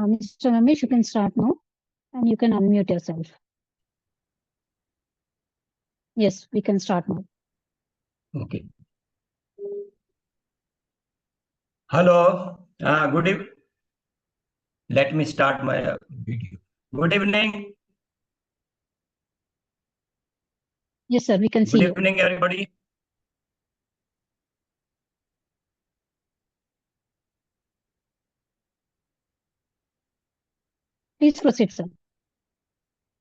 Mr. Ramesh, you can start now and you can unmute yourself. Yes, we can start now. Okay. Hello. Good evening. Let me start my video. Good evening. Yes, sir, we can see Good you. evening, everybody. Please proceed, sir.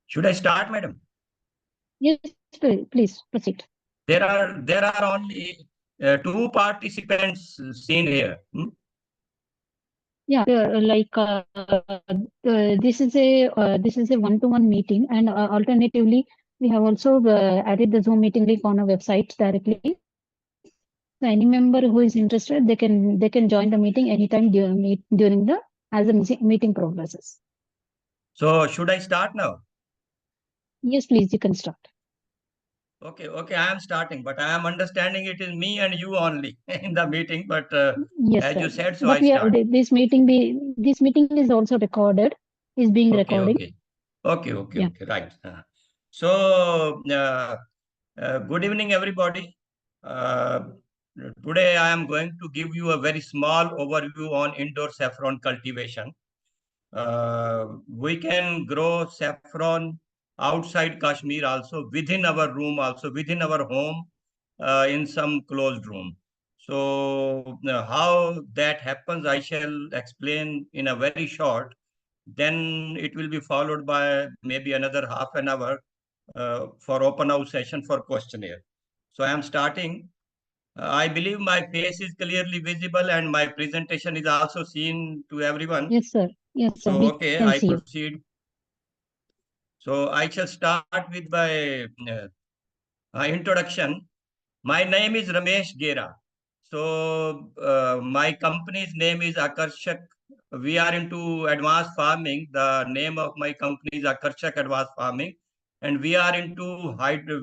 Should I start, madam? Yes, please proceed. There are only two participants seen here. Yeah, this is a one-to-one meeting, and alternatively, we have also added the Zoom meeting link on our website directly. So any member who is interested, they can join the meeting anytime during the as the meeting progresses. So should I start now? Yes, please, you can start. Okay, I am starting, but I am understanding it is me and you only in the meeting. But Yes, as sir. you said, so But I start. this meeting is also recorded. Is being recorded. Okay, right. So good evening, everybody. Uh, Today I am going to give you a very small overview on indoor saffron cultivation. We can grow saffron outside Kashmir also, within our room also, within our home, in some closed room. So how that happens, I shall explain in a very short. Then it will be followed by maybe another half an hour for open house session for questionnaire. So I am starting. I believe my face is clearly visible and my presentation is also seen to everyone. Yes, sir. Yes, sir. So, We okay, can I see you. proceed. So I shall start with my introduction. My name is Ramesh Gera. So my company's name is Akarshak. We are into advanced farming. The name of my company is Akarshak Advanced Farming. And we are into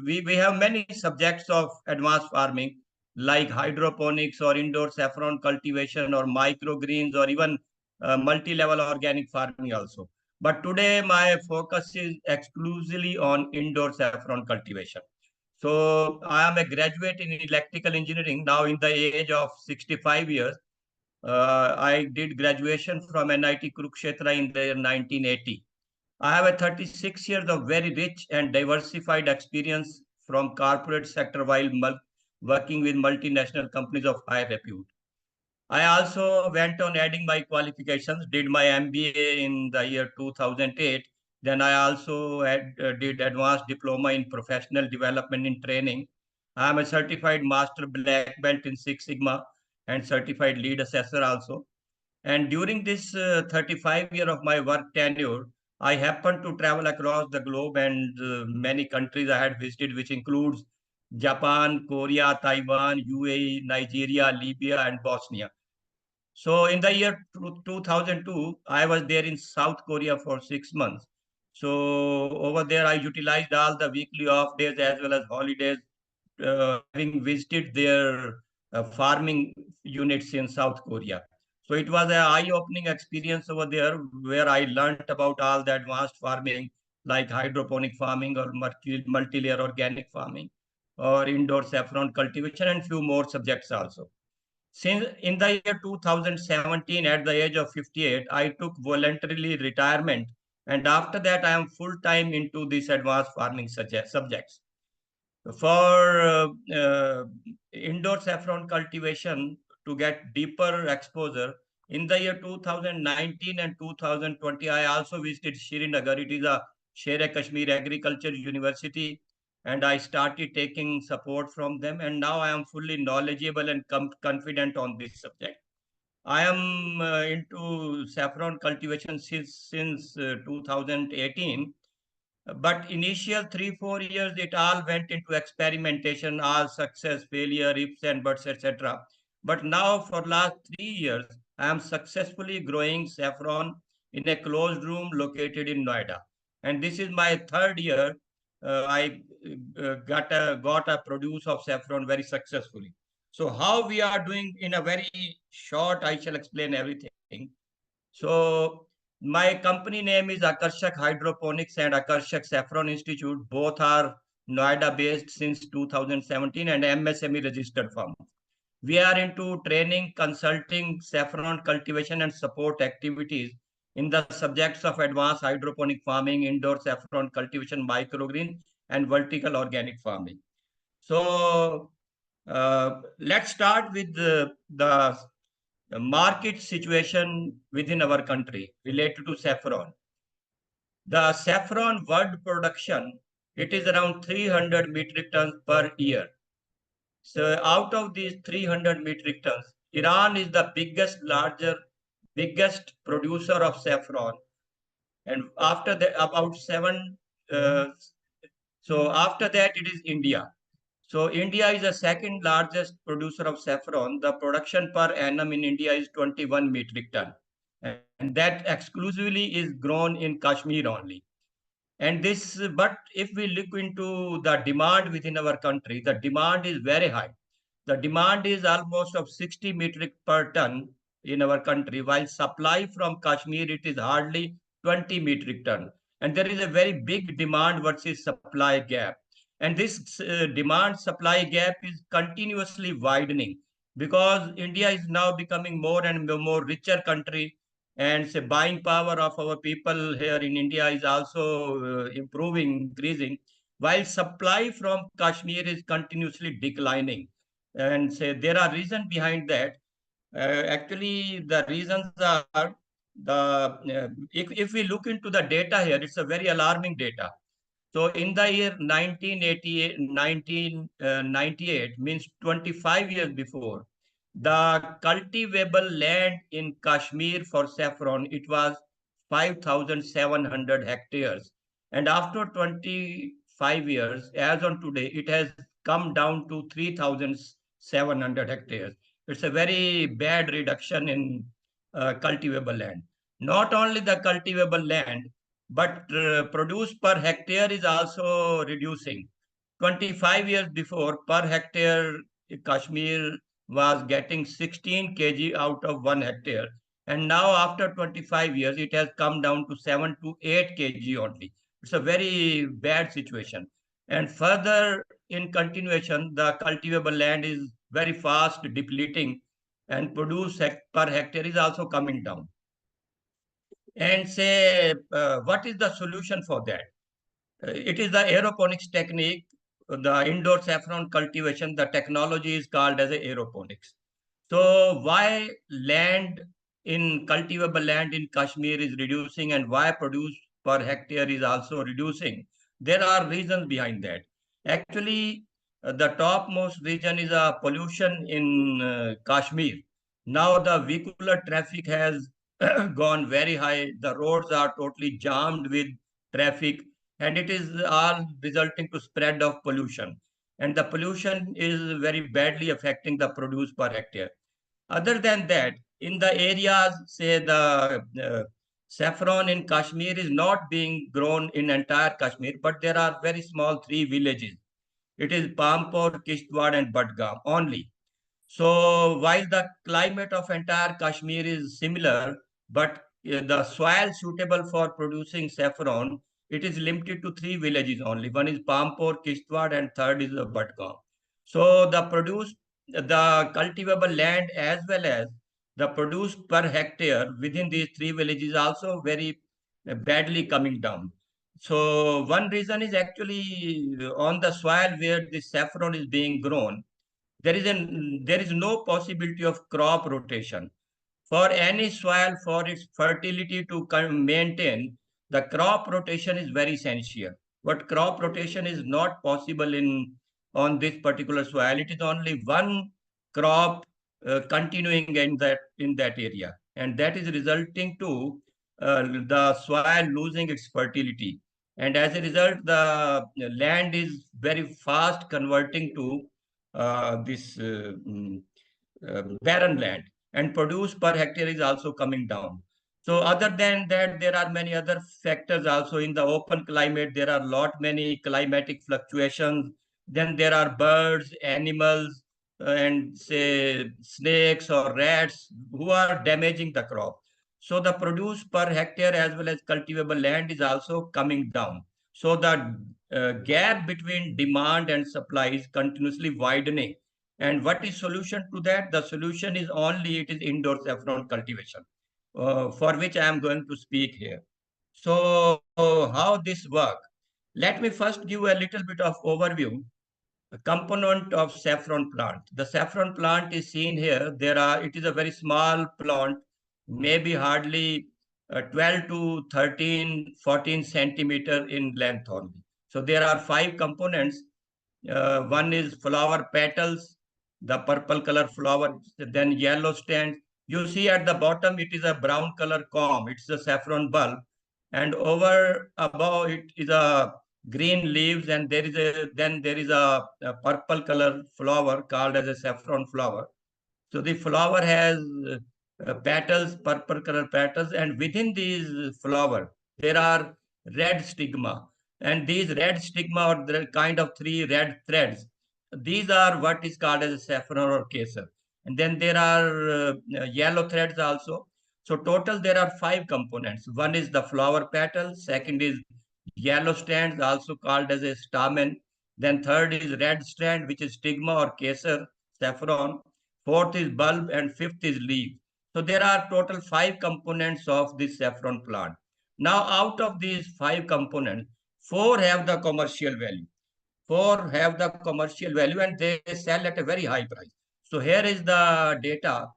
we have many subjects of advanced farming like hydroponics or indoor saffron cultivation or microgreens or even multi-level organic farming also. But today my focus is exclusively on indoor saffron cultivation. So I am a graduate in electrical engineering now in the age of 65 years. I did graduation from NIT Kurukshetra in the year 1980. I have a 36 years of very rich and diversified experience from corporate sector while working with multinational companies of high repute. I also went on adding my qualifications, did my MBA in the year 2008. Then I also did advanced diploma in professional development in training. I am a certified master black belt in Six Sigma and certified lead assessor also. And during this 35 year of my work tenure, I happened to travel across the globe and many countries I had visited, which includes Japan, Korea, Taiwan, UAE, Nigeria, Libya, and Bosnia. So in the year 2002, I was there in South Korea for 6 months. So over there, I utilized all the weekly off days as well as holidays, having visited their farming units in South Korea. So it was an eye-opening experience over there where I learned about all the advanced farming like hydroponic farming or multi-layer organic farming or indoor saffron cultivation and few more subjects also. Since in the year 2017, at the age of 58, I took voluntarily retirement. And after that, I am full time into these advanced farming subjects. For indoor saffron cultivation, to get deeper exposure, in the year 2019 and 2020, I also visited Srinagar. It is a Sher Kashmir Agriculture University, and I started taking support from them. And now I am fully knowledgeable and confident on this subject. I am into saffron cultivation since 2018, but initial 3 4 years it all went into experimentation, all success, failure, ifs and buts, etc. But now for last 3 years I am successfully growing saffron in a closed room located in Noida, and this is my third year. I got a produce of saffron very successfully. So how we are doing in a very short, I shall explain everything. So My company name is Akarshak Hydroponics and Akarshak Saffron Institute. Both are Noida based since 2017 and MSME registered firm. We are into training, consulting, saffron cultivation and support activities in the subjects of advanced hydroponic farming, indoor saffron cultivation, microgreen, and vertical organic farming. So let's start with the market situation within our country related to saffron. The saffron world production, it is around 300 metric tons per year. So out of these 300 metric tons, Iran is the biggest producer of saffron. And after that, about uh, after that it is India. So India is the second largest producer of saffron. The production per annum in India is 21 metric ton. And that exclusively is grown in Kashmir only. And this, but if we look into the demand within our country, the demand is very high. The demand is almost of 60 metric per ton in our country, while supply from Kashmir, it is hardly 20 metric ton. And there is a very big demand versus supply gap. And this demand supply gap is continuously widening because India is now becoming more and more richer country, and say buying power of our people here in India is also improving, increasing, while supply from Kashmir is continuously declining. And say there are reasons behind that. Actually, the reasons are if we look into the data here, it's a very alarming data. So in the year 1988, 1998 means 25 years before, the cultivable land in Kashmir for saffron, it was 5,700 hectares. And after 25 years, as on today, it has come down to 3,700 hectares. It's a very bad reduction in cultivable land. Not only the cultivable land, but produce per hectare is also reducing. 25 years before, per hectare, Kashmir was getting 16 kg out of 1 hectare. And now, after 25 years, it has come down to 7 to 8 kg only. It's a very bad situation. And further, in continuation, the cultivable land is very fast depleting, and produce per hectare is also coming down. And say, what is the solution for that? It is the aeroponics technique, the indoor saffron cultivation. The technology is called as a aeroponics. So why land in cultivable land in Kashmir is reducing and why produce per hectare is also reducing? There are reasons behind that. Actually, the topmost reason is pollution in Kashmir. Now the vehicular traffic has gone very high. The roads are totally jammed with traffic, and it is all resulting to spread of pollution. And the pollution is very badly affecting the produce per hectare. Other than that, in the areas, say the saffron in Kashmir is not being grown in entire Kashmir, but there are very small three villages. It is Pampur, Kishtwad, and Budgam only. So while the climate of entire Kashmir is similar, but the soil suitable for producing saffron, it is limited to three villages only. One is Pampur, Kishtwad, and third is Budgam. So the cultivable land as well as the produce per hectare within these three villages also very badly coming down. So one reason is actually on the soil where the saffron is being grown, there is no possibility of crop rotation. For any soil, for its fertility to maintain, the crop rotation is very essential. But crop rotation is not possible in on this particular soil. It is only one crop continuing in that area, and that is resulting to the soil losing its fertility. And as a result, the land is very fast converting to this barren land, and produce per hectare is also coming down. So other than that, there are many other factors also. In the open climate, there are lot many climatic fluctuations. Then there are birds, animals, and say snakes or rats who are damaging the crop. So the produce per hectare as well as cultivable land is also coming down. So the gap between demand and supply is continuously widening. And what is solution to that? The solution is only it is indoor saffron cultivation, for which I am going to speak here. So how this work? Let me first give a little bit of overview. A component of saffron plant. The saffron plant is seen here. It is a very small plant, maybe hardly 12 to 13, 14 centimeter in length only. So there are five components. One is flower petals, the purple color flower, then yellow stand. You see at the bottom, it is a brown color comb. It's a saffron bulb. And over above it is a green leaves, and there is a purple color flower called as a saffron flower. So the flower has petals, purple color petals, and within these flower there are red stigma, and these red stigma or the kind of three red threads. These are what is called as a saffron or kesar, and then there are yellow threads also. So total there are five components. One is the flower petal, second is yellow strands, also called as a stamen. Then third is red strand, which is stigma or kesar, saffron. Fourth is bulb, and fifth is leaf. So there are total five components of this saffron plant. Now, out of these five components, four have the commercial value. Four have the commercial value and they sell at a very high price. So here is the data.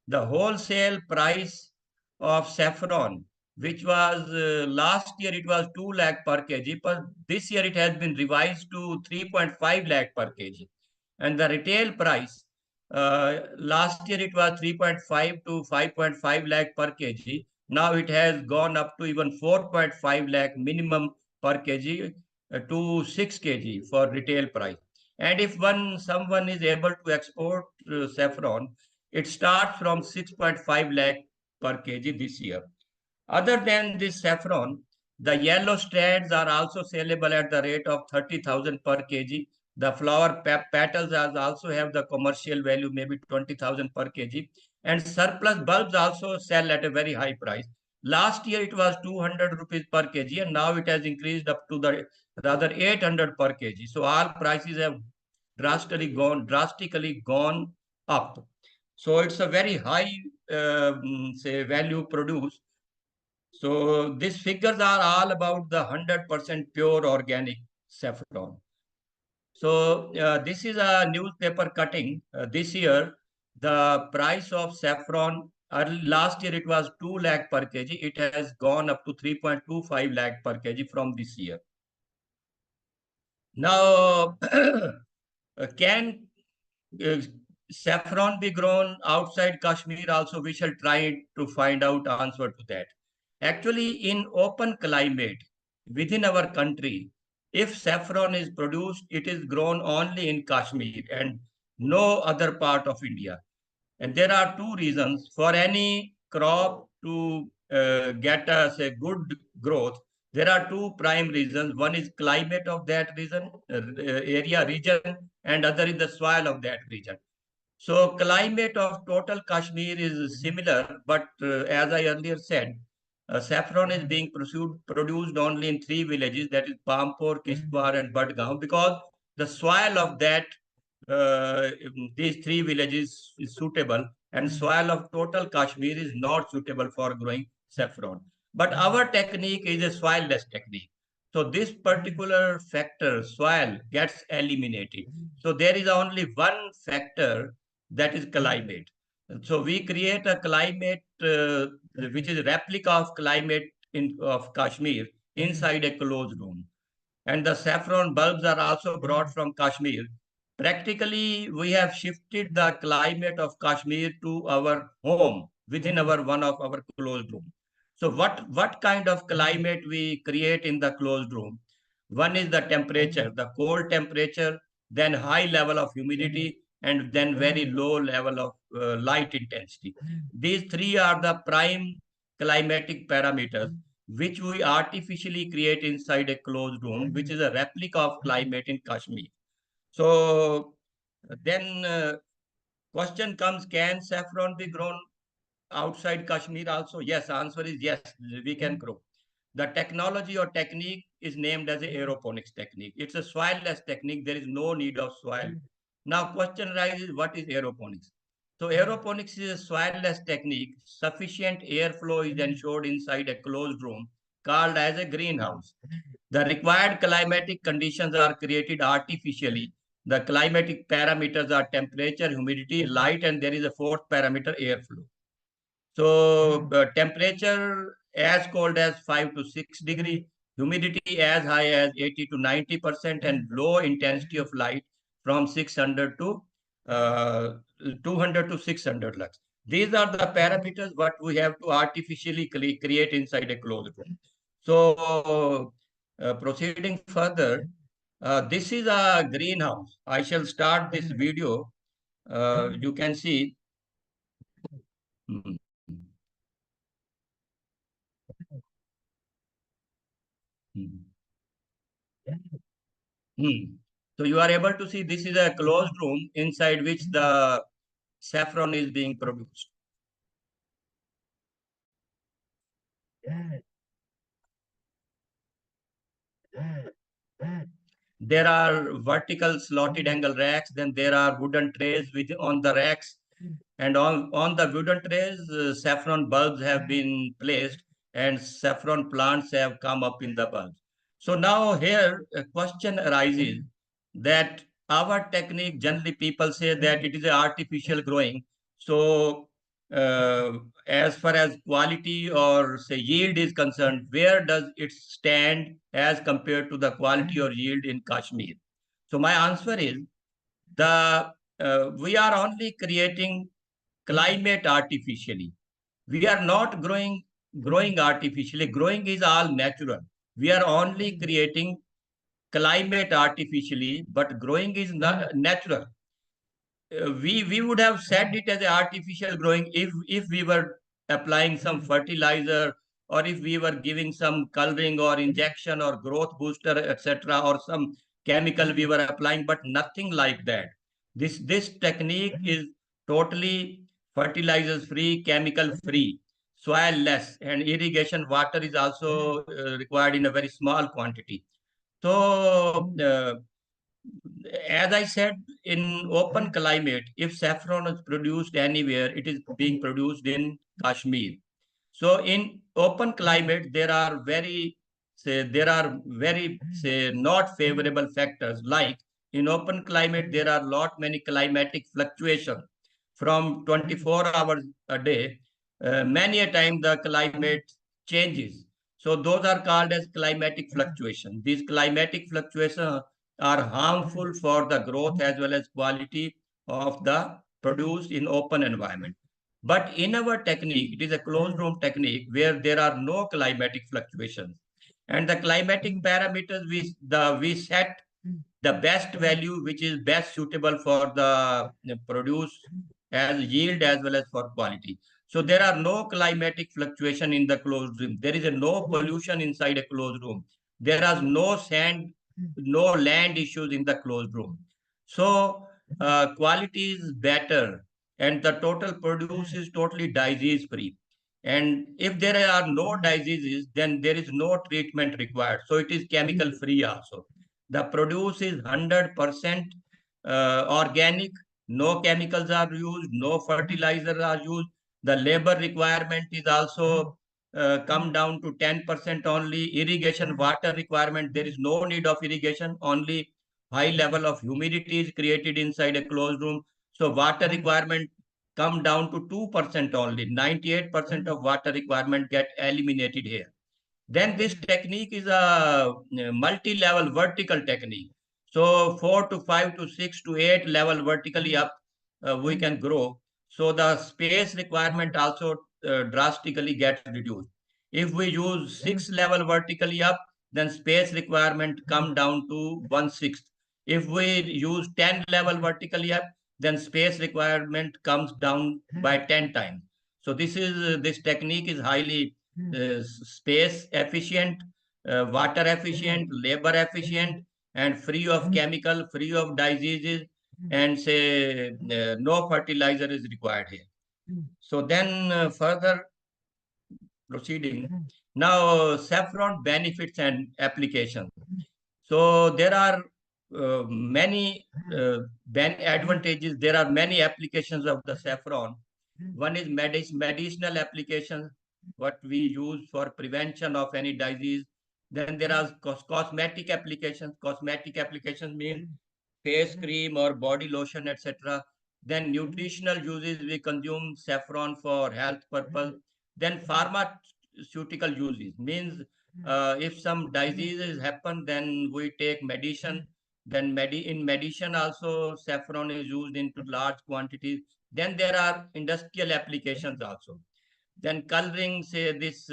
The wholesale price of saffron, which was last year it was 2 lakh per kg, but this year it has been revised to 3.5 lakh per kg. And the retail price, last year it was 3.5 to 5.5 lakh per kg. Now it has gone up to even 4.5 lakh minimum per kg to 6 kg for retail price. And if someone is able to export saffron, it starts from 6.5 lakh per kg this year. Other than this saffron, the yellow strands are also sellable at the rate of 30,000 per kg. The flower petals also have the commercial value, maybe 20,000 per kg. And surplus bulbs also sell at a very high price. Last year it was 200 rupees per kg, and now it has increased up to the rather 800 per kg. So all prices have drastically gone up. So it's a very high, say, value produced. So these figures are all about the 100% pure organic saffron. So this is a newspaper cutting. This year, the price of saffron, last year it was 2 lakh per kg. It has gone up to 3.25 lakh per kg from this year. Now, can uh, saffron be grown outside Kashmir also? We shall try to find out answer to that. Actually, in open climate within our country, if saffron is produced, it is grown only in Kashmir and no other part of India. And there are two reasons for any crop to get us a good growth. There are two prime reasons. One is climate of that region, and other is the soil of that region. So climate of total Kashmir is similar, but as I earlier said, saffron is being produced only in three villages, that is Pampur, Kishtwar and Badgaon, because the soil of these three villages is suitable, and soil of total Kashmir is not suitable for growing saffron. But our technique is a soilless technique. So this particular factor, soil, gets eliminated. So there is only one factor, that is climate. So we create a climate which is a replica of climate of Kashmir inside a closed room. And the saffron bulbs are also brought from Kashmir. Practically, we have shifted the climate of Kashmir to our home within our one of our closed room. So what kind of climate we create in the closed room? One is the temperature, the cold temperature, then high level of humidity, and then very low level of light intensity. These three are the prime climatic parameters which we artificially create inside a closed room, which is a replica of climate in Kashmir. So then question comes, can saffron be grown outside Kashmir also? Yes, answer is yes, we can grow. The technology or technique is named as a aeroponics technique. It's a soilless technique. There is no need of soil. Now, question arises, what is aeroponics? So, aeroponics is a soilless technique. Sufficient airflow is ensured inside a closed room called as a greenhouse. The required climatic conditions are created artificially. The climatic parameters are temperature, humidity, light, and there is a fourth parameter, airflow. So temperature as cold as 5 to 6 degree, humidity as high as 80 to 90%, and low intensity of light from 600 to 200 to 600 lux. These are the parameters what we have to artificially create inside a closed room. So proceeding further, this is a greenhouse. I shall start this video. You can see. Hmm, hmm. Hmm. So you are able to see this is a closed room inside which the saffron is being produced. There are vertical slotted angle racks, then there are wooden trays with on the racks, and on the wooden trays, saffron bulbs have been placed and saffron plants have come up in the bulbs. So now here a question arises that our technique, generally people say that it is a artificial growing. So uh, as far as quality or say yield is concerned, where does it stand as compared to the quality or yield in Kashmir? So my answer is the we are only creating climate artificially. We are not growing artificially. Growing is all natural. We are only creating climate artificially, but growing is not natural. We would have said it as a artificial growing if we were applying some fertilizer, or if we were giving some coloring or injection or growth booster, etc., or some chemical we were applying, but nothing like that. This technique is totally fertilizers free, chemical free, soil less, and irrigation water is also required in a very small quantity. So as I said, in open climate, if saffron is produced anywhere, it is being produced in Kashmir. So in open climate, there are very say not favorable factors. Like in open climate, there are lot many climatic fluctuations from 24 hours a day. Many a time the climate changes. So those are called as climatic fluctuations. These climatic fluctuations are harmful for the growth as well as quality of the produce in open environment. But in our technique, it is a closed room technique where there are no climatic fluctuations. And the climatic parameters we set the best value which is best suitable for the produce as yield as well as for quality. So there are no climatic fluctuation in the closed room. There is a no pollution inside a closed room. There are no sand, no land issues in the closed room. So quality is better and the total produce is totally disease free. And if there are no diseases, then there is no treatment required. So it is chemical free also. The produce is 100% organic, no chemicals are used, no fertilizers are used. The labor requirement is also come down to 10% only. Irrigation water requirement, there is no need of irrigation, only high level of humidity is created inside a closed room. So water requirement come down to 2% only. 98% of water requirement get eliminated here. Then this technique is a multi-level vertical technique. So 4 to 5 to 6 to 8 level vertically up, we can grow. So the space requirement also drastically gets reduced. If we use 6 level vertically up, then space requirement come down to 1/6. If we use 10 level vertically up, then space requirement comes down by 10 times. So this technique is highly space efficient, water efficient, labor efficient, and free of chemical, free of diseases, and say no fertilizer is required here. So then further proceeding. Now, saffron benefits and applications. So there are many advantages. There are many applications of the saffron. One is medicinal applications, what we use for prevention of any disease. Then there are cosmetic applications. Cosmetic applications mean face cream or body lotion, etc. Then nutritional uses, we consume saffron for health purpose. Then pharmaceutical uses means if some diseases happen, then we take medicine. Then in medicine also saffron is used into large quantities. Then there are industrial applications also. Then coloring, say this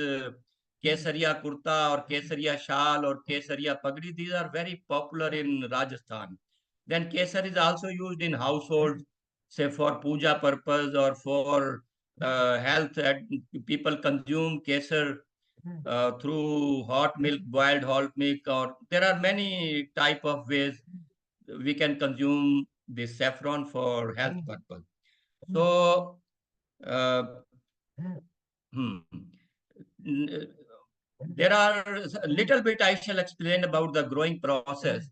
Kesaria kurta or Kesaria shal or Kesaria pagdi, these are very popular in Rajasthan. Then kesar is also used in households, say for puja purpose or for health. People consume kesar through hot milk, boiled hot milk, or there are many type of ways we can consume this saffron for health purpose. So, uh, hmm, n- there are a little bit I shall explain about the growing process.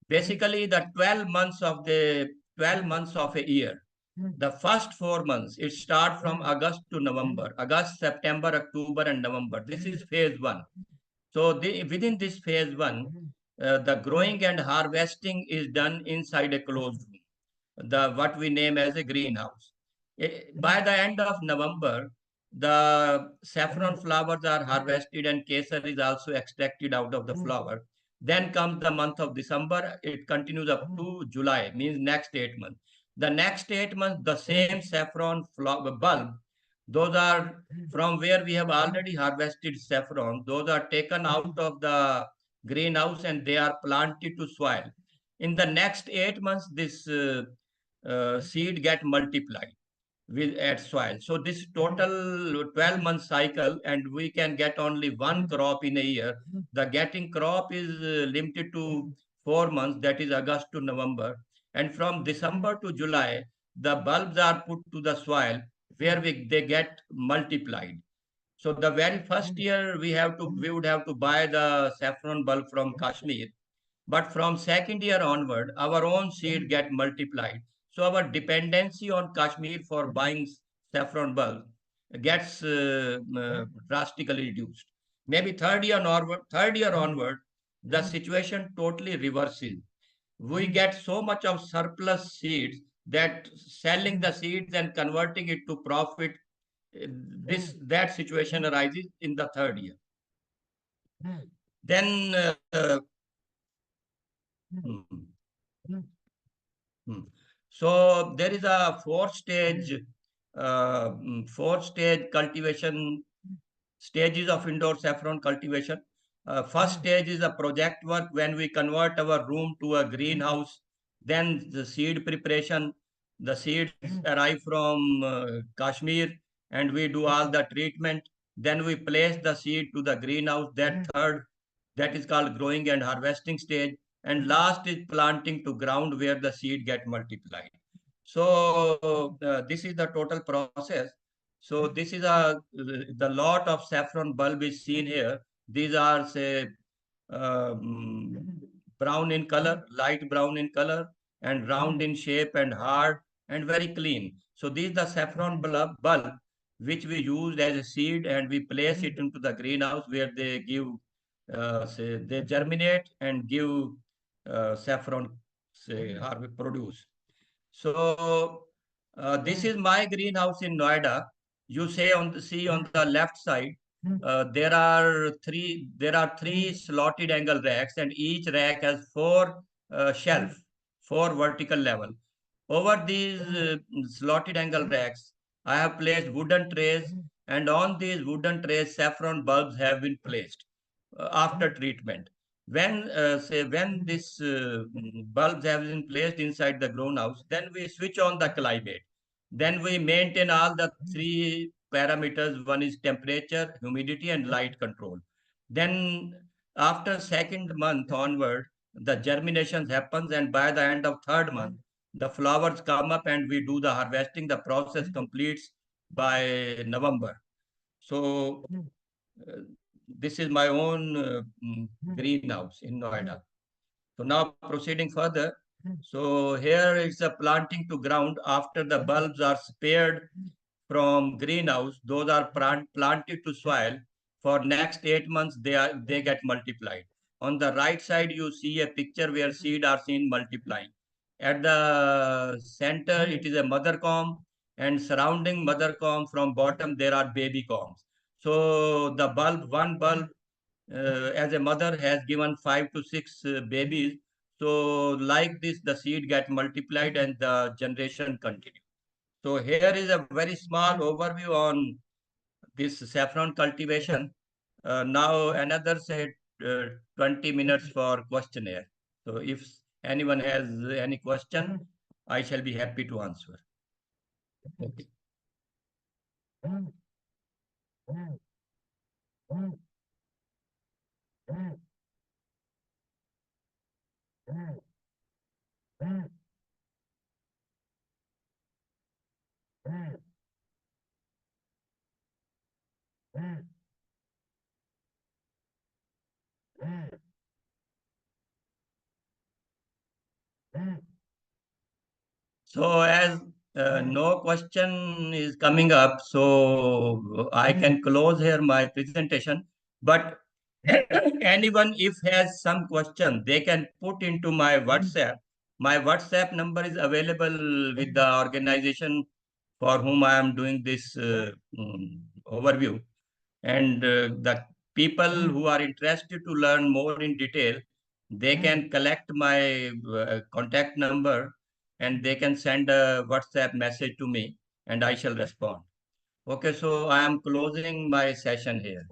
Basically, the 12 months of the 12 months of a year. The first 4 months, it starts from August to November, August, September, October, and November. This is phase one. So within this phase one, the growing and harvesting is done inside a closed room, the what we name as a greenhouse. By the end of November, the saffron flowers are harvested and kesar is also extracted out of the flower. Then comes the month of December. It continues up to July, means next 8 months. The next 8 months, the same saffron flower bulb, those are from where we have already harvested saffron. Those are taken out of the greenhouse and they are planted to soil. In the next 8 months, this seed get multiplied with at soil. So this total 12-month cycle, and we can get only one crop in a year. The getting crop is limited to 4 months, that is August to November. And from December to July, the bulbs are put to the soil where they get multiplied. So the very first year we would have to buy the saffron bulb from Kashmir, but from second year onward, our own seed get multiplied. So our dependency on Kashmir for buying saffron bulb gets drastically reduced. Maybe third year onward, the situation totally reverses. We get so much of surplus seeds that selling the seeds and converting it to profit, that situation arises in the third year. Then hmm, Hmm. So there is a four-stage cultivation stages of indoor saffron cultivation. First stage is a project work when we convert our room to a greenhouse. Then the seed preparation. The seeds arrive from Kashmir and we do all the treatment. Then we place the seed to the greenhouse. That is called growing and harvesting stage. And last is planting to ground where the seed get multiplied. So this is the total process. So this is the lot of saffron bulb is seen here. These are say um, brown in color, light brown in color, and round in shape and hard and very clean. So these the saffron bulb which we used as a seed and we place it into the greenhouse where they give say they germinate and give saffron say produce. So this is my greenhouse in Noida. You see on the left side, there are three slotted angle racks, and each rack has four shelf, four vertical level. Over these slotted angle racks, I have placed wooden trays, and on these wooden trays, saffron bulbs have been placed after treatment. When this bulbs have been placed inside the greenhouse, then we switch on the climate. Then we maintain all the three parameters. One is temperature, humidity, and light control. Then after second month onward, the germination happens, and by the end of third month, the flowers come up, and we do the harvesting. The process completes. by November. So this is my own greenhouse in Noida. So now proceeding further. So here is a planting to ground after the bulbs are spared from greenhouse. Those are planted to soil. For next 8 months, they get multiplied. On the right side, you see a picture where seed are seen multiplying. At the center, it is a mother comb, and surrounding mother comb from bottom there are baby combs. So the one bulb as a mother has given 5 to 6 babies. So like this, the seed get multiplied and the generation continue. So here is a very small overview on this saffron cultivation. Now another say 20 minutes for questionnaire. So if anyone has any question, I shall be happy to answer. Okay. So as no question is coming up, so I can close here my presentation. But anyone if has some question, they can put into my WhatsApp. My WhatsApp number is available with the organization for whom I am doing this overview. And the people who are interested to learn more in detail, they can collect my contact number and they can send a WhatsApp message to me and I shall respond. Okay, so I am closing my session here.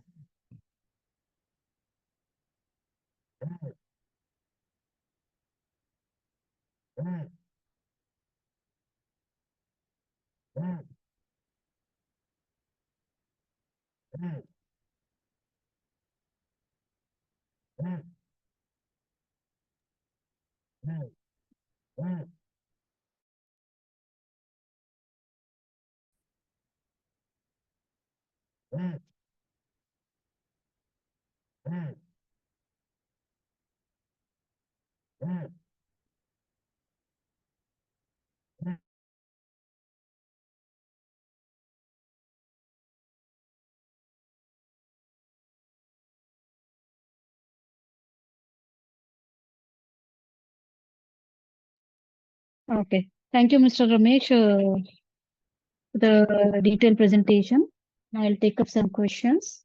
Okay. Thank you, Mr. Ramesh, for the detailed presentation. Now I'll take up some questions.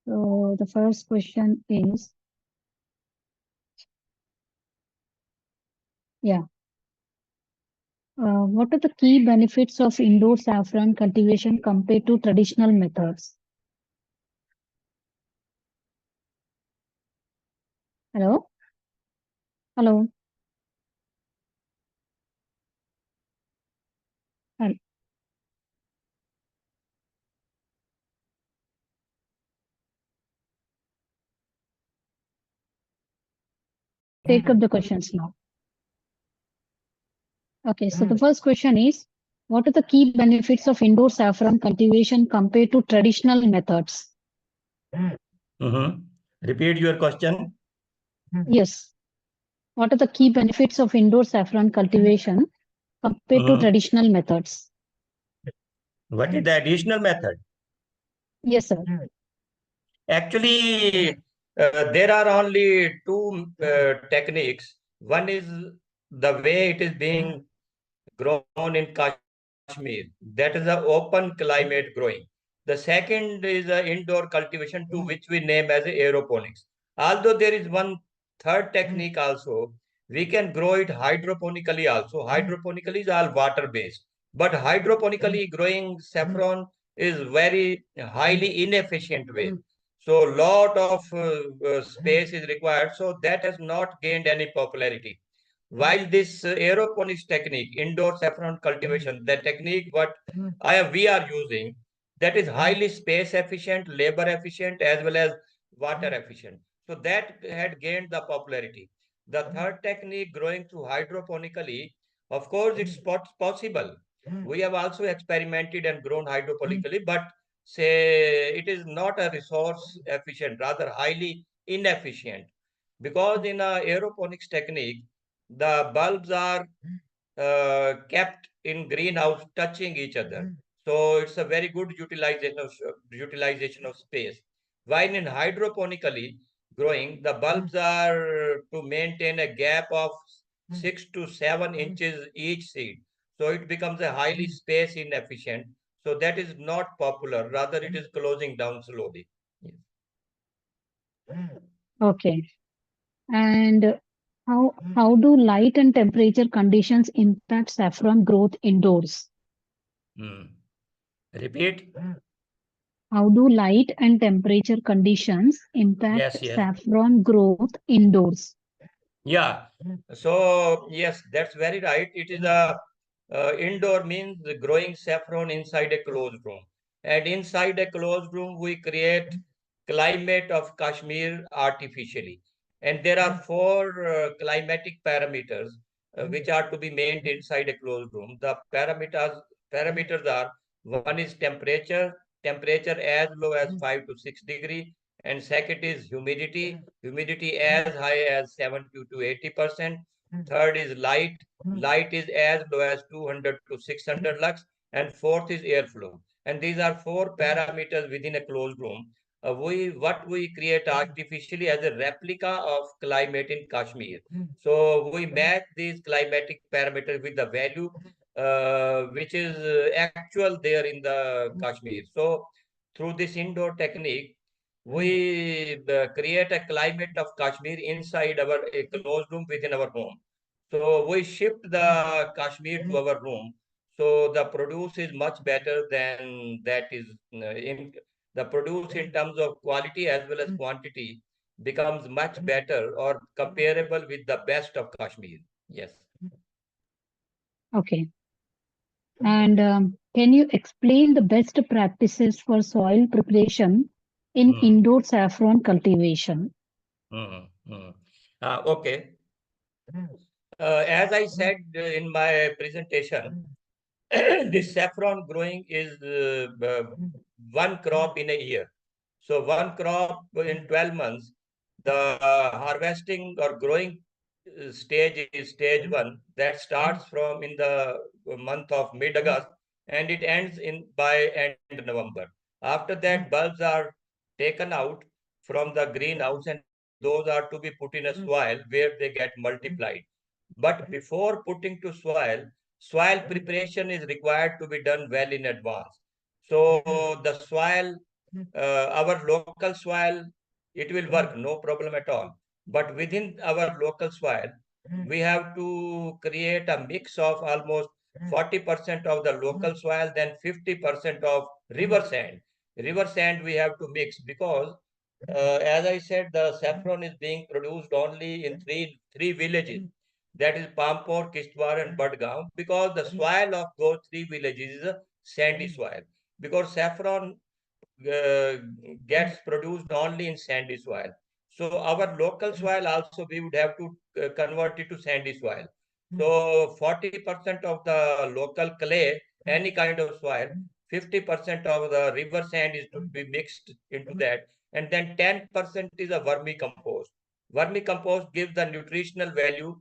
So the first question is, yeah, what are the key benefits of indoor saffron cultivation compared to traditional methods? Hello? Hello? I'll take up the questions now. Okay, so the first question is, what are the key benefits of indoor saffron cultivation compared to traditional methods? Repeat your question. Yes. What are the key benefits of indoor saffron cultivation compared to traditional methods? What is the additional method? Yes, sir. Actually, there are only two techniques. One is the way it is being grown in Kashmir. That is a open climate growing. The second is a indoor cultivation to which we name as aeroponics. Although there is one third technique also, we can grow it hydroponically also. Hydroponically is all water based. But hydroponically growing saffron is very highly inefficient way. So lot of space is required. So that has not gained any popularity. While this aeroponics technique, indoor saffron cultivation, the technique what we are using, that is highly space efficient, labor efficient, as well as water efficient. So that had gained the popularity. The third technique, growing through hydroponically, of course, it's possible. We have also experimented and grown hydroponically, but say it is not a resource efficient, rather highly inefficient. Because in a aeroponics technique, the bulbs are kept in greenhouse touching each other. So it's a very good utilization of space. While in hydroponically growing, the bulbs are to maintain a gap of 6 to 7 inches each seed. So it becomes a highly space inefficient. So that is not popular. Rather, it is closing down slowly. Yes. Okay. And how do light and temperature conditions impact saffron growth indoors? Hmm. Repeat. How do light and temperature conditions impact Yes, yes. saffron growth indoors? Yeah. So yes, that's very right. It is a indoor means growing saffron inside a closed room, and inside a closed room we create climate of Kashmir artificially, and there are four climatic parameters which are to be maintained inside a closed room. The parameters are: one is temperature as low as 5 to 6 degree, and second is humidity as high as 70 to 80%. Third is light is as low as 200 to 600 lux, and fourth is airflow. And these are four parameters within a closed room. We create artificially as a replica of climate in Kashmir. So we match these climatic parameters with the value which is actual there in the Kashmir. So through this indoor technique, we create a climate of Kashmir inside our a closed room within our home. So we shift the Kashmir to our room. So the produce is much better than that is in the produce in terms of quality as well as quantity becomes much better or comparable with the best of Kashmir. Yes. Okay. And can you explain the best practices for soil preparation in Hmm. indoor saffron cultivation? Hmm. Hmm. Okay. As I said in my presentation, this saffron growing is one crop in a year. So one crop in 12 months, the harvesting or growing stage is stage one that starts from in the month of mid-August and it ends in by end November. After that, bulbs are taken out from the greenhouse and those are to be put in a soil where they get multiplied. But before putting to soil preparation is required to be done well in advance. So the soil, our local soil, it will work, no problem at all. But within our local soil, we have to create a mix of almost 40% of the local soil, then 50% of river sand. River sand we have to mix because, as I said, the saffron is being produced only in three villages. That is Pampor, Kishtwar, and Badgaon, because the soil of those three villages is a sandy soil. Because saffron uh, gets produced only in sandy soil. So our local soil also we would have to convert it to sandy soil. So 40% of the local clay, any kind of soil, 50% of the river sand is to be mixed into that, and then 10% is a vermicompost. Vermicompost gives the nutritional value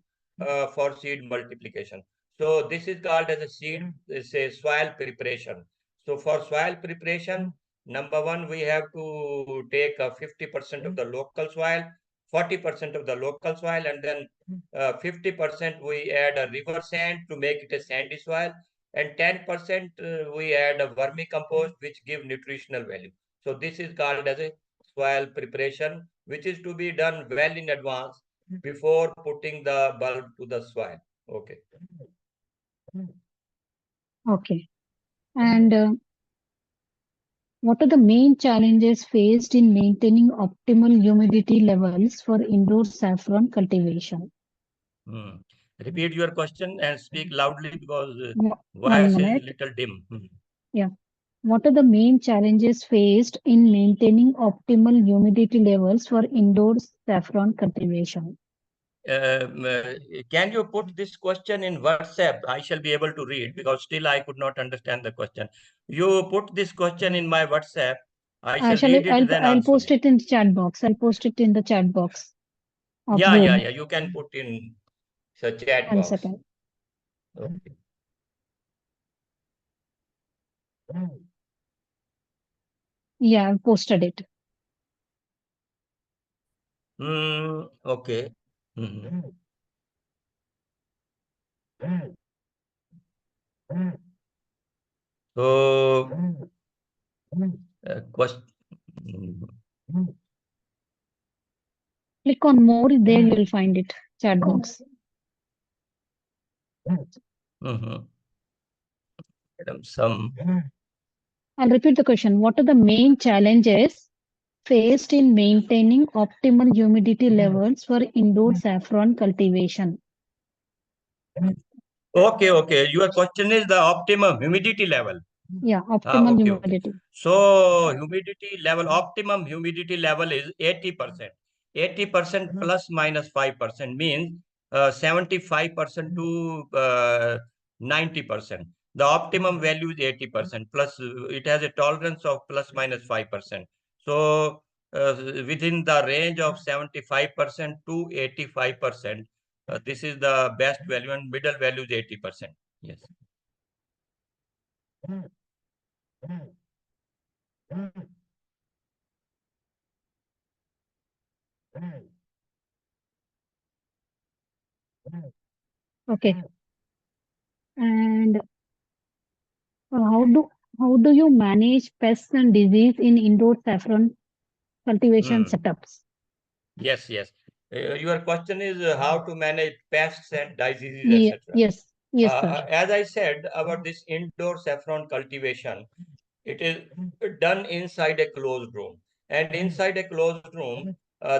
for seed multiplication. So this is called as a say soil preparation. So for soil preparation, number one, we have to take 50% of the local soil, 40% of the local soil, and then 50% we add a river sand to make it a sandy soil, and 10% we add a vermicompost, which give nutritional value. So this is called as a soil preparation, which is to be done well in advance before putting the bulb to the soil. Okay. Okay. And what are the main challenges faced in maintaining optimal humidity levels for indoor saffron cultivation? Hmm. Repeat your question and speak loudly because One voice is minute. little dim. Hmm. Yeah. What are the main challenges faced in maintaining optimal humidity levels for indoor saffron cultivation? can you put this question in WhatsApp? I shall be able to read because still I could not understand the question. You put this question in my WhatsApp. I shall read it, then I'll answer post you. it in the chat box. I'll post it in the chat box of Yeah, yeah, Zoom. yeah. You can put in the chat 1 box. second. Okay. Yeah, I've posted it. Okay. Mhm. So, question. Click on more, there you will find it. Chat box. Mhm. Some. I'll repeat the question. What are the main challenges faced in maintaining optimal humidity levels for indoor saffron cultivation? Okay, okay. Your question is the optimum humidity level. Yeah, Ah, optimal okay, okay. humidity. So humidity level, optimum humidity level is 80%. 80% plus minus 5% means 75% to 90%. The optimum value is 80% plus it has a tolerance of plus minus 5%. So within the range of 75% to 85%, this is the best value and middle value is 80%. Yes. Okay. And how do you manage pests and disease in indoor saffron cultivation Hmm. setups? Yes, yes. Your question is how to manage pests and diseases, etc. Yes, sir. As I said about this indoor saffron cultivation, it is done inside a closed room, and inside a closed room,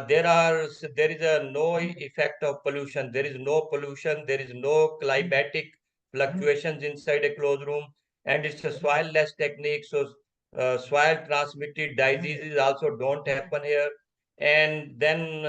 there is a no effect of pollution. There is no pollution. There is no climatic fluctuations inside a closed room, and it's a soil-less technique. So soil transmitted diseases also don't happen here, and then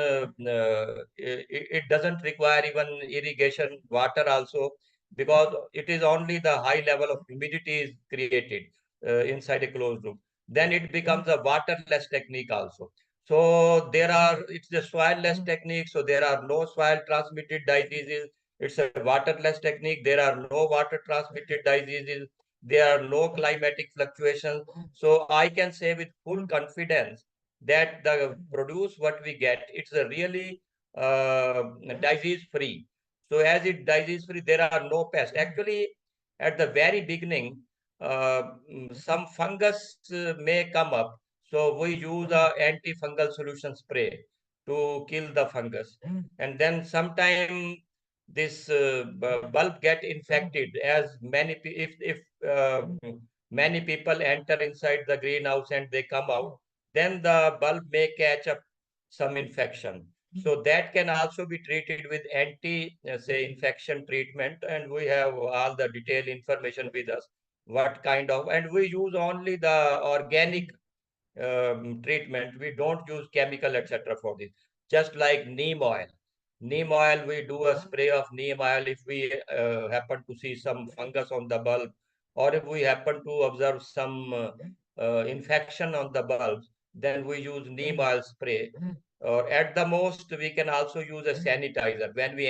it doesn't require even irrigation water also, because it is only the high level of humidity is created inside a closed room. Then it becomes a waterless technique also. So it's a soil-less technique, so there are no soil transmitted diseases. It's a waterless technique. There are no water transmitted diseases. There are no climatic fluctuations. So I can say with full confidence that the produce what we get, it's a really disease free. So as it disease free, there are no pests. Actually, at the very beginning, some fungus may come up. So we use a antifungal solution spray to kill the fungus. And then sometime this bulb get infected as if many people enter inside the greenhouse and they come out, then the bulb may catch up some infection. So that can also be treated with say infection treatment, and we have all the detailed information with us. What kind of, and we use only the organic treatment. We don't use chemical, etc. for this. Just like neem oil. Neem oil, we do a spray of neem oil if we happen to see some fungus on the bulb, or if we happen to observe some infection on the bulbs, then we use neem oil spray. Or at the most, we can also use a sanitizer. When we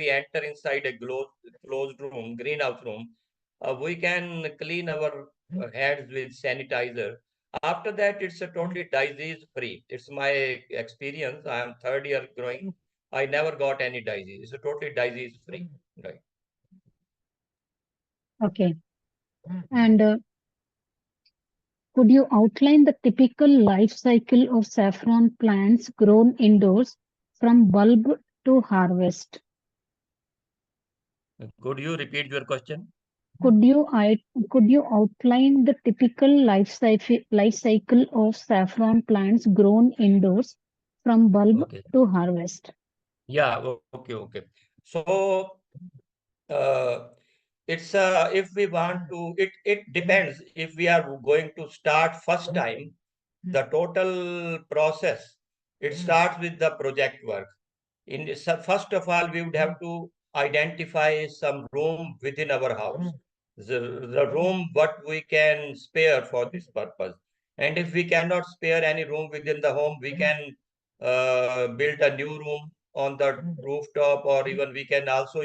enter inside a closed room, greenhouse room, we can clean our hands with sanitizer. After that, it's a totally disease free. It's my experience. I am third year growing. I never got any disease. It's a totally disease free. Right. Okay. And could you outline the typical life cycle of saffron plants grown indoors from bulb to harvest? Could you repeat your question? Could you could you outline the typical life cycle of saffron plants grown indoors from bulb Okay. to harvest? Yeah. Okay. Okay. So uh, it's if we want to, it depends. If we are going to start first time, the total process, it starts with the project work. First of all, we would have to identify some room within our house, the room what we can spare for this purpose. And if we cannot spare any room within the home, we can build a new room on the rooftop, or even we can also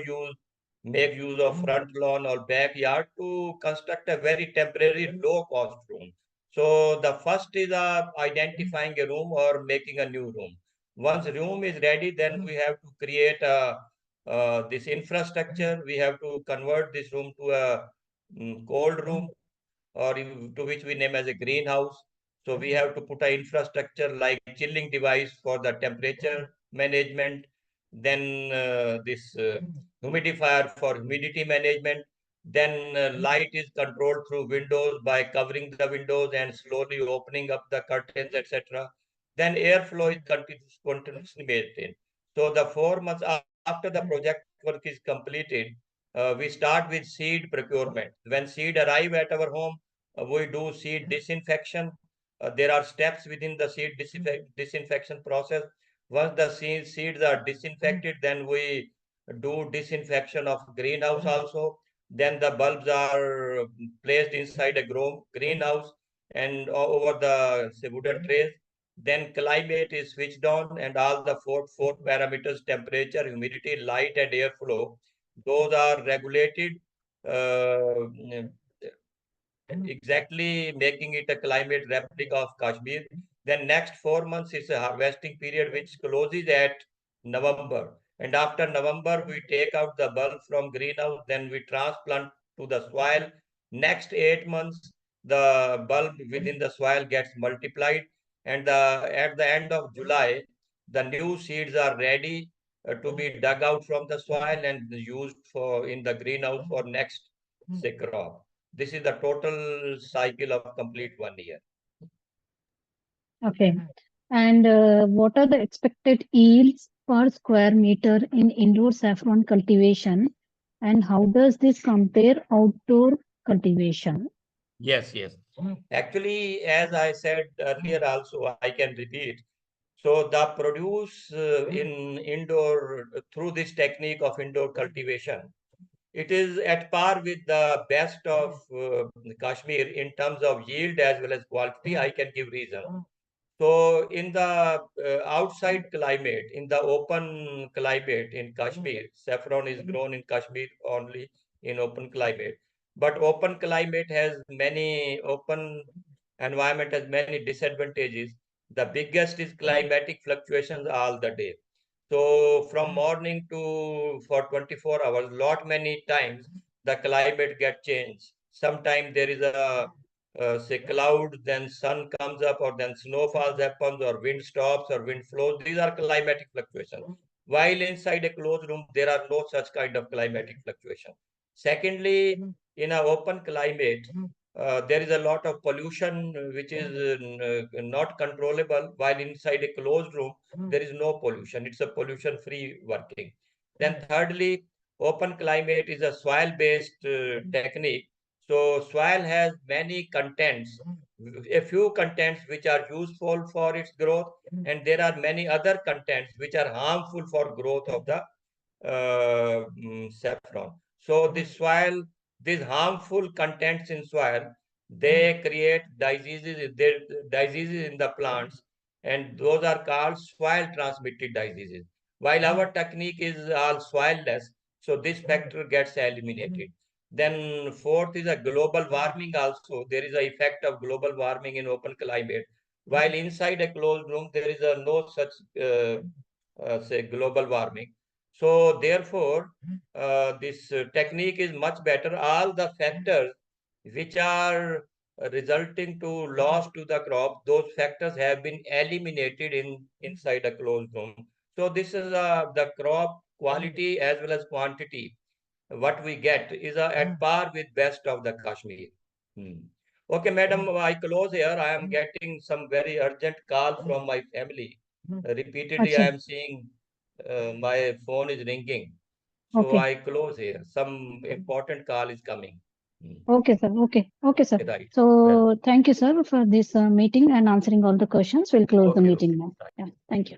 make use of front lawn or backyard to construct a very temporary low cost room. So the first is identifying a room or making a new room. Once room is ready, then we have to create this infrastructure. We have to convert this room to a cold room, or to which we name as a greenhouse. So we have to put a infrastructure like chilling device for the temperature management, then this humidifier for humidity management, then light is controlled through windows by covering the windows and slowly opening up the curtains, etc. Then airflow is continuously maintained. So the 4 months after the project work is completed, we start with seed procurement. When seed arrive at our home, we do seed disinfection. There are steps within the seed disinfection process. Once the seeds are disinfected, then we do disinfection of greenhouse also. Then the bulbs are placed inside a greenhouse and over the say, wooden trays. Then climate is switched on, and all the four parameters: temperature, humidity, light, and airflow, those are regulated, uh, exactly making it a climate replica of Kashmir. Then next 4 months is a harvesting period which closes at November. And after November, we take out the bulb from greenhouse, then we transplant to the soil. Next 8 months, the bulb within the soil gets multiplied, and at the end of July, the new seeds are ready to be dug out from the soil and used for in the greenhouse for next say crop. This is the total cycle of complete 1 year. Okay. And what are the expected yields per square meter in indoor saffron cultivation? And how does this compare outdoor cultivation? Yes, yes. Actually, as I said earlier, also I can repeat. So the produce in indoor through this technique of indoor cultivation, it is at par with the best of Kashmir in terms of yield as well as quality. I can give reason. So in the outside climate, in the open climate in Kashmir, saffron is grown in Kashmir only in open climate. But open climate has many open environment has many disadvantages. The biggest is climatic fluctuations all the day. So from morning to for 24 hours, lot many times the climate get changed. Sometimes there is a say cloud, then sun comes up, or then snowfalls happens, or wind stops, or wind flows. These are climatic fluctuations. While inside a closed room, there are no such kind of climatic fluctuation. Secondly, in an open climate, there is a lot of pollution which is not controllable, while inside a closed room, there is no pollution. It's a pollution-free working. Then thirdly, open climate is a soil-based technique. So soil has many contents, a few contents which are useful for its growth, and there are many other contents which are harmful for growth of the saffron. So this soil, these harmful contents in soil, they create diseases in the plants, and those are called soil transmitted diseases. While our technique is all soilless, so this factor gets eliminated. Then fourth is a global warming also. There is a effect of global warming in open climate. While inside a closed room, there is a no such say global warming. So therefore, this technique is much better. All the factors which are resulting to loss to the crop, those factors have been eliminated in inside a closed room. So this is the crop quality as well as quantity. What we get is at par with best of the Kashmir. Hmm. Okay, madam, I close here. I am getting some very urgent call from my family. Repeatedly, I Okay. am seeing my phone is ringing. So Okay. I close here. Some important call is coming. Hmm. Okay, sir. Okay. Okay, sir. Right. Well, So thank you, sir, for this meeting and answering all the questions. We'll close the okay, okay. meeting now. Yeah. Thank you.